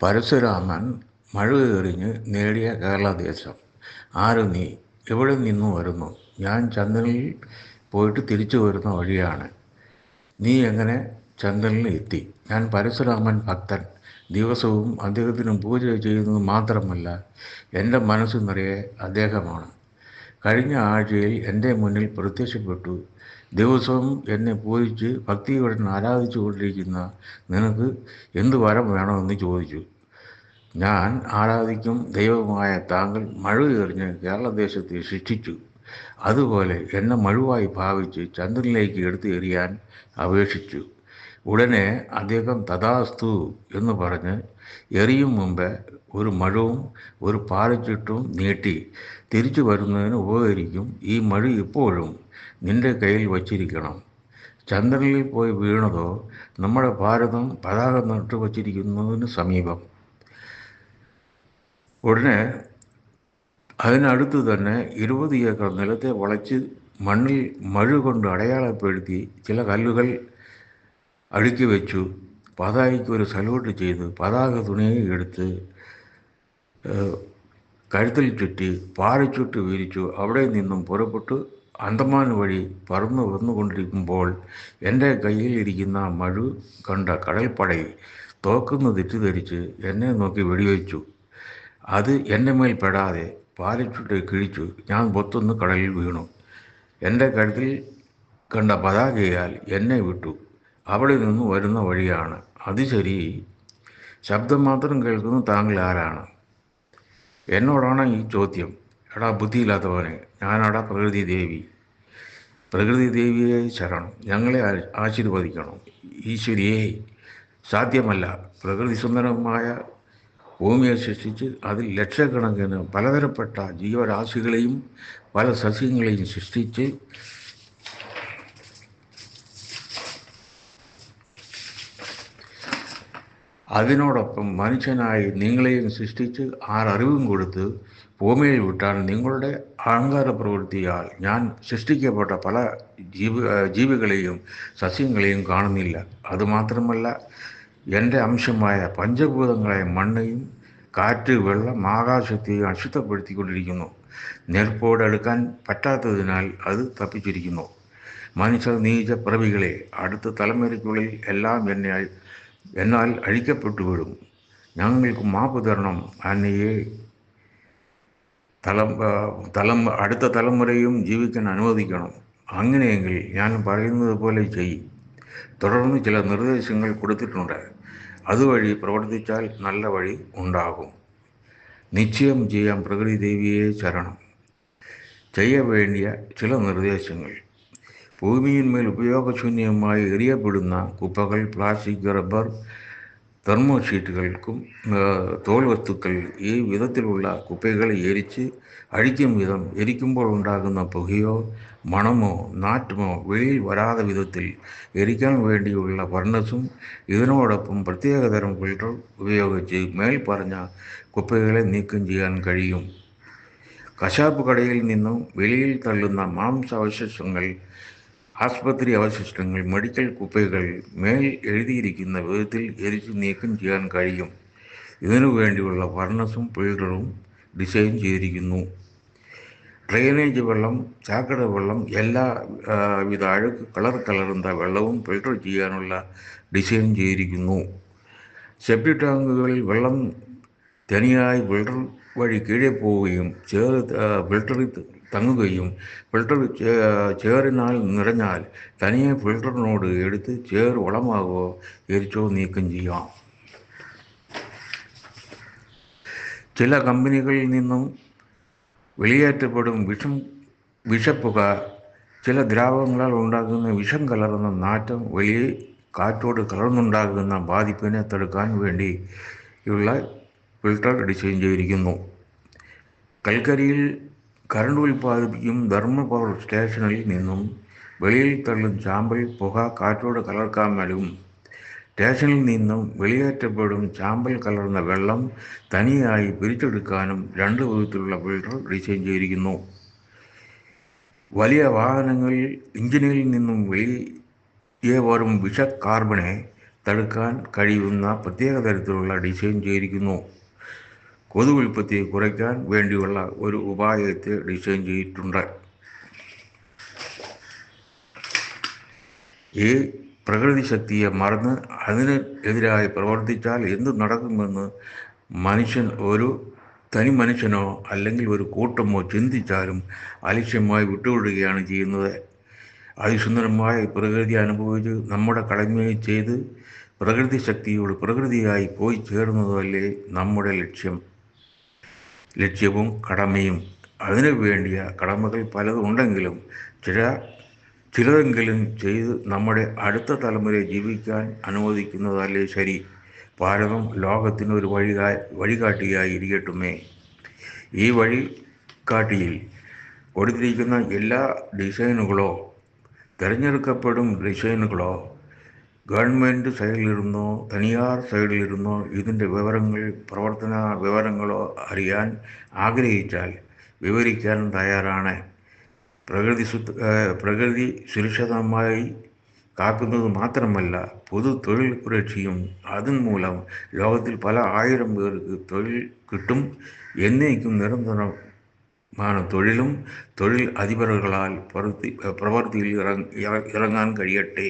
പരശുരാമൻ മഴുകെറിഞ്ഞ് നേടിയ കേരളദേശം. ആര് നീ? എവിടെ നിന്നു വരുന്നു? ഞാൻ ചന്ദ്രനിൽ പോയിട്ട് തിരിച്ചു വരുന്ന വഴിയാണ്. നീ എങ്ങനെ ചന്ദ്രനിൽ എത്തി? ഞാൻ പരശുരാമൻ ഭക്തൻ. ദിവസവും അദ്ദേഹത്തിന് പൂജ ചെയ്യുന്നത് മാത്രമല്ല, എൻ്റെ മനസ്സ് നിറയെ അദ്ദേഹമാണ്. കഴിഞ്ഞ ആഴ്ചയിൽ എൻ്റെ മുന്നിൽ പ്രത്യക്ഷപ്പെട്ടു. ദിവസവും എന്നെ പൂജിച്ച് ഭക്തിയോടെ ആരാധിച്ചു കൊണ്ടിരിക്കുന്ന നിനക്ക് എന്ത് വരം വേണമെന്ന് ചോദിച്ചു. ഞാൻ ആരാധിക്കും ദൈവമായ താങ്കൾ മഴുകെറിഞ്ഞ് കേരളദേശത്തെ സൃഷ്ടിച്ചു. അതുപോലെ എന്നെ മഴുവായി ഭാവിച്ച് ചന്ദ്രനിലേക്ക് എടുത്ത് എറിയാൻ അപേക്ഷിച്ചു. ഉടനെ അദ്ദേഹം തഥാസ്തു എന്ന് പറഞ്ഞ് എറിയും മുമ്പ് ഒരു മഴുവും ഒരു പാരച്യൂട്ടും നീട്ടി. തിരിച്ചു വരുന്നതിന് ഉപകരിക്കും. ഈ മഴു ഇപ്പോഴും നിന്റെ കയ്യിൽ വച്ചിരിക്കണം. ചന്ദ്രനിൽ പോയി വീണതോ നമ്മുടെ ഭാരതം പതാക നട്ടു വച്ചിരിക്കുന്നതിന് സമീപം. ഉടനെ അതിനടുത്ത് തന്നെ 20 ഏക്കർ നിലത്തെ വളച്ച് മണ്ണിൽ മഴു കൊണ്ട് അടയാളപ്പെടുത്തി ചില കല്ലുകൾ അടുക്കി വെച്ചു. പതാകയ്ക്ക് ഒരു സല്യൂട്ട് ചെയ്ത് പതാക തുണിയെ എടുത്ത് കഴുത്തിൽ ചുറ്റി പാരച്യൂട്ട് വിരിച്ചു. അവിടെ നിന്നും പുറപ്പെട്ടു അന്തമാൻ വഴി പറന്നു വന്നുകൊണ്ടിരിക്കുമ്പോൾ എൻ്റെ കയ്യിൽ ഇരിക്കുന്ന മഴു കണ്ട കടൽപ്പടை തോക്കെന്ന് തെറ്റിദ്ധരിച്ച് എന്നെ നോക്കി വെടിവെച്ചു. അത് എൻ്റെ മേൽ പെടാതെ പാരച്യൂട്ട് കിഴിച്ചു. ഞാൻ പൊത്തുന്ന് കടലിൽ വീണു. എൻ്റെ കഴുത്തിൽ കണ്ട പതാകയാൽ എന്നെ വിട്ടു. അവിടെ നിന്ന് വരുന്ന വഴിയാണ്. അത് ശരി, ശബ്ദം മാത്രം കേൾക്കുന്ന താങ്കൾ ആരാണ്? എന്നോടാണ് ഈ ചോദ്യം. എടാ ബുദ്ധിയില്ലാത്തവനെ, ഞാനടാ പ്രകൃതി ദേവി. പ്രകൃതി ദേവിയെ ശരണം, ഞങ്ങളെ ആശീർവദിക്കണം. ഈശ്വരിയെ, സാധ്യമല്ല. പ്രകൃതി സുന്ദരമായ ഭൂമിയെ സൃഷ്ടിച്ച് അതിൽ ലക്ഷക്കണക്കിന് പലതരപ്പെട്ട ജീവരാശികളെയും പല സസ്യങ്ങളെയും സൃഷ്ടിച്ച് അതിനോടൊപ്പം മനുഷ്യനായി നിങ്ങളെയും സൃഷ്ടിച്ച് ആററിവും കൊടുത്ത് ഭൂമിയിൽ വിട്ടാൽ നിങ്ങളുടെ അഹങ്കാര പ്രവൃത്തിയാൽ ഞാൻ സൃഷ്ടിക്കപ്പെട്ട പല ജീവികളെയും സസ്യങ്ങളെയും കാണുന്നില്ല. അതുമാത്രമല്ല, എൻ്റെ അംശമായ പഞ്ചഭൂതങ്ങളായ മണ്ണെയും കാറ്റ്, വെള്ളം, ആകാശത്തെയും അശുദ്ധപ്പെടുത്തിക്കൊണ്ടിരിക്കുന്നു. നെരുപ്പോടടുക്കാൻ പറ്റാത്തതിനാൽ അത് തപ്പിച്ചിരിക്കുന്നു. മനുഷ്യർ നീച പ്രവികളെ, അടുത്ത തലമുറയ്ക്കുള്ളിൽ എല്ലാം എന്നാൽ അഴിക്കപ്പെട്ടുവിടും. ഞങ്ങൾക്ക് മാപ്പ് തരണം അന്നയെ. അടുത്ത തലമുറയും ജീവിക്കാൻ അനുവദിക്കണം. അങ്ങനെയെങ്കിൽ ഞാൻ പറയുന്നത് പോലെ ചെയ്യും. തുടർന്ന് ചില നിർദ്ദേശങ്ങൾ കൊടുത്തിട്ടുണ്ട്. അതുവഴി പ്രവർത്തിച്ചാൽ നല്ല വഴി ഉണ്ടാകും. നിശ്ചയം ചെയ്യാം. പ്രകൃതി ദേവിയെ ശരണം. ചെയ്യ വേണ്ടിയ ചില നിർദ്ദേശങ്ങൾ: ഭൂമിയിന്മേൽ ഉപയോഗശൂന്യമായി എറിയപ്പെടുന്ന കുപ്പകൾ, പ്ലാസ്റ്റിക്, റബ്ബർ, തെർമോഷീറ്റുകൾക്കും തോൽ വസ്തുക്കൾ, ഈ വിധത്തിലുള്ള കുപ്പകളെ എരിച്ച് അഴിക്കും വിധം എരിക്കുമ്പോൾ ഉണ്ടാകുന്ന പുകയോ മണമോ നാറ്റമോ വെളിയിൽ വരാതെ വിധത്തിൽ എരിക്കാൻ വേണ്ടിയുള്ള ഫർണസും ഇതിനോടൊപ്പം പ്രത്യേകതരം ഫിൽട്ടർ ഉപയോഗിച്ച് മേൽപ്പറഞ്ഞ കുപ്പകളെ നീക്കം ചെയ്യാൻ കഴിയും. കശാപ്പ് കടയിൽ നിന്നും വെളിയിൽ തള്ളുന്ന മാംസാവശിഷ്ടങ്ങൾ, ആസ്പത്രി അവശിഷ്ടങ്ങൾ, മെഡിക്കൽ കുപ്പകൾ മേൽ എഴുതിയിരിക്കുന്ന വിധത്തിൽ എരിച്ച് നീക്കം ചെയ്യാൻ കഴിയും. ഇതിനു വേണ്ടിയുള്ള ഫർണസും ഫിൽട്ടറും ഡിസൈൻ ചെയ്തിരിക്കുന്നു. ഡ്രെയിനേജ് വെള്ളം, ചാക്കട വെള്ളം, എല്ലാ വിധ അഴുക്ക് കലർന്ന വെള്ളവും ഫിൽട്ടർ ചെയ്യാനുള്ള ഡിസൈൻ ചെയ്തിരിക്കുന്നു. സെപ്റ്റിക് ടാങ്കുകളിൽ വെള്ളം തനിയായി ഫിൽട്ടർ വഴി കീഴെ പോവുകയും ഫിൽട്ടറിൽ തങ്ങുകയും ഫിൽട്ടർ ചേറിനാൽ നിറഞ്ഞാൽ തനിയെ ഫിൽട്ടറിനോട് എടുത്ത് ചേർ വളമാകോ എരിച്ചോ നീക്കം ചെയ്യാം. ചില കമ്പനികളിൽ നിന്നും വെളിയേറ്റപ്പെടും വിഷപ്പുക, ചില ദ്രാവകങ്ങളാൽ ഉണ്ടാകുന്ന വിഷം കലർന്ന നാറ്റം, വെളിയിൽ കാറ്റോട് കലർന്നുണ്ടാകുന്ന ബാധിപ്പിനെ തടുക്കാൻ വേണ്ടിയുള്ള ഫിൽട്ടർ ഡിസൈൻ ചെയ്തിരിക്കുന്നു. കൽക്കരിയിൽ കറണ്ട് ഉൽപ്പാദിപ്പിക്കും തെർമൽ പവർ സ്റ്റേഷനിൽ നിന്നും വെളിയിൽ തള്ളും ചാമ്പൽ പുക കാറ്റോട് കലർക്കാമലും സ്റ്റേഷനിൽ നിന്നും വെളിയേറ്റപ്പെടും ചാമ്പൽ കലർന്ന വെള്ളം തനിയായി പിരിച്ചെടുക്കാനും 2 വിധത്തിലുള്ള ഫിൽട്ടർ ഡിസൈൻ ചെയ്തിരിക്കുന്നു. വലിയ വാഹനങ്ങളിൽ എഞ്ചിനിൽ നിന്നും വെളിയെ വരും വിഷ കാർബണെ തടുക്കാൻ കഴിയുന്ന പ്രത്യേക തരത്തിലുള്ള ഡിസൈൻ ചെയ്തിരിക്കുന്നു. കൊതു ഉൽപ്പത്തി കുറയ്ക്കാൻ വേണ്ടിയുള്ള ഒരു ഉപായത്തെ ഡിസൈൻ ചെയ്തിട്ടുണ്ട്. ഈ പ്രകൃതി ശക്തിയെ മറന്ന് അതിന് എതിരായി പ്രവർത്തിച്ചാൽ എന്തു നടക്കുമെന്ന് ഒരു തനി മനുഷ്യനോ അല്ലെങ്കിൽ ഒരു കൂട്ടമോ ചിന്തിച്ചാലും അലക്ഷ്യമായി വിട്ടുകൊടുക്കുകയാണ് ചെയ്യുന്നത്. അതിസുന്ദരമായ പ്രകൃതി അനുഭവിച്ച് നമ്മുടെ കടമയെ ചെയ്ത് പ്രകൃതി ശക്തിയോട് പ്രകൃതിയായി പോയി ചേർന്നതല്ലേ നമ്മുടെ ലക്ഷ്യവും കടമയും. അതിനു വേണ്ടിയ കടമകൾ പലതും ഉണ്ടെങ്കിലും ചിലതെങ്കിലും ചെയ്ത് നമ്മുടെ അടുത്ത തലമുറയെ ജീവിക്കാൻ അനുവദിക്കുന്നതല്ലേ ശരി. ഭാരതം ലോകത്തിന് ഒരു വഴികാട്ടിയായി ഇരിക്കട്ടുമേ. ഈ വഴികാട്ടിയിൽ കൊടുത്തിരിക്കുന്ന എല്ലാ ഡിസൈനുകളോ തിരഞ്ഞെടുക്കപ്പെടും ഡിസൈനുകളോ ഗവൺമെൻറ് സൈഡിലിരുന്നോ തനിയാർ സൈഡിലിരുന്നോ ഇതിൻ്റെ പ്രവർത്തന വിവരങ്ങളോ അറിയാൻ ആഗ്രഹിച്ചാൽ വിവരിക്കാൻ തയ്യാറാണ്. പ്രകൃതി സുരക്ഷിതമായി കാക്കുന്നത് മാത്രമല്ല, പൊതു തൊഴിൽ പുരക്ഷയും മൂലം ലോകത്തിൽ പല ആയിരം പേർക്ക് തൊഴിൽ കിട്ടും. എന്നേക്കും നിരന്തരമാണ് തൊഴിൽ അധിപറുകളാൽ പ്രവൃത്തിയിൽ ഇറങ്ങാൻ കഴിയട്ടെ.